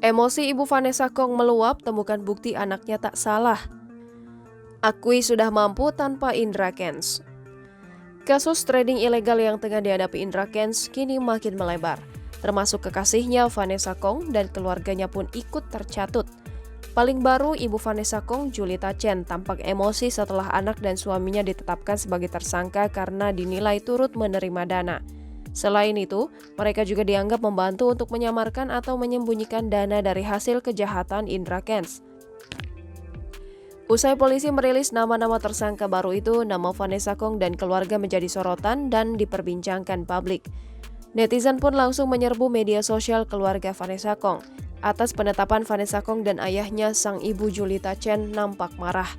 Emosi Ibu Vanessa Kong meluap, temukan bukti anaknya tak salah. Akui sudah mampu tanpa Indra Kents. Kasus trading ilegal yang tengah dihadapi Indra Kents kini makin melebar. Termasuk kekasihnya Vanessa Kong dan keluarganya pun ikut tercatut. Paling baru, Ibu Vanessa Kong, Julita Chen, tampak emosi setelah anak dan suaminya ditetapkan sebagai tersangka karena dinilai turut menerima dana. Selain itu, mereka juga dianggap membantu untuk menyamarkan atau menyembunyikan dana dari hasil kejahatan Indra Kents. Usai polisi merilis nama-nama tersangka baru itu, nama Vanessa Kong dan keluarga menjadi sorotan dan diperbincangkan publik. Netizen pun langsung menyerbu media sosial keluarga Vanessa Kong. Atas penetapan Vanessa Kong dan ayahnya, sang ibu Julita Chen nampak marah.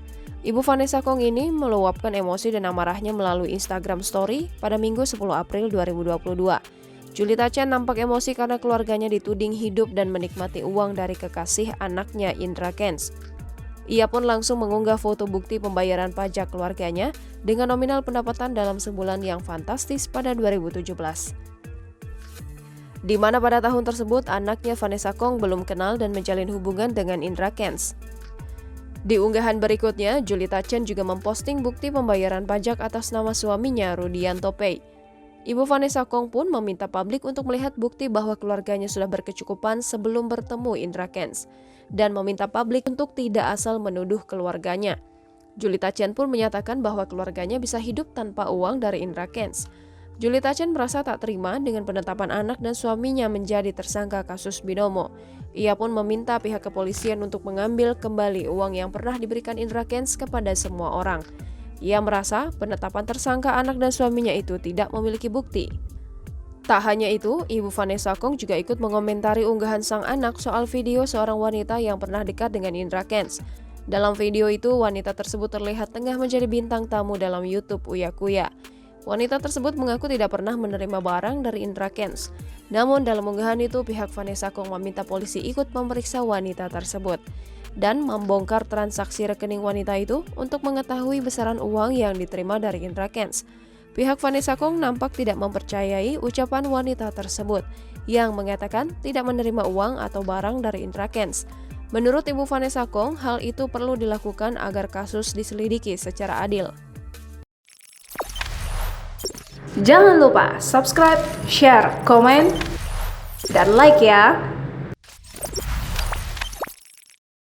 Ibu Vanessa Kong ini meluapkan emosi dan amarahnya melalui Instagram Story pada Minggu 10 April 2022. Julita Chen nampak emosi karena keluarganya dituding hidup dan menikmati uang dari kekasih anaknya Indra Kents. Ia pun langsung mengunggah foto bukti pembayaran pajak keluarganya dengan nominal pendapatan dalam sebulan yang fantastis pada 2017. Di mana pada tahun tersebut anaknya Vanessa Kong belum kenal dan menjalin hubungan dengan Indra Kents. Di unggahan berikutnya, Julita Chen juga memposting bukti pembayaran pajak atas nama suaminya, Rudianto Pei. Ibu Vanessa Kong pun meminta publik untuk melihat bukti bahwa keluarganya sudah berkecukupan sebelum bertemu Indra Kents, dan meminta publik untuk tidak asal menuduh keluarganya. Julita Chen pun menyatakan bahwa keluarganya bisa hidup tanpa uang dari Indra Kents. Julita Chen merasa tak terima dengan penetapan anak dan suaminya menjadi tersangka kasus binomo. Ia pun meminta pihak kepolisian untuk mengambil kembali uang yang pernah diberikan Indra Kents kepada semua orang. Ia merasa penetapan tersangka anak dan suaminya itu tidak memiliki bukti. Tak hanya itu, Ibu Vanessa Kong juga ikut mengomentari unggahan sang anak soal video seorang wanita yang pernah dekat dengan Indra Kents. Dalam video itu, wanita tersebut terlihat tengah menjadi bintang tamu dalam YouTube Uya Kuya. Wanita tersebut mengaku tidak pernah menerima barang dari Indra Kents. Namun dalam unggahan itu, pihak Vanessa Kong meminta polisi ikut memeriksa wanita tersebut dan membongkar transaksi rekening wanita itu untuk mengetahui besaran uang yang diterima dari Indra Kents. Pihak Vanessa Kong nampak tidak mempercayai ucapan wanita tersebut yang mengatakan tidak menerima uang atau barang dari Indra Kents. Menurut Ibu Vanessa Kong, hal itu perlu dilakukan agar kasus diselidiki secara adil. Jangan lupa subscribe, share, komen, dan like ya!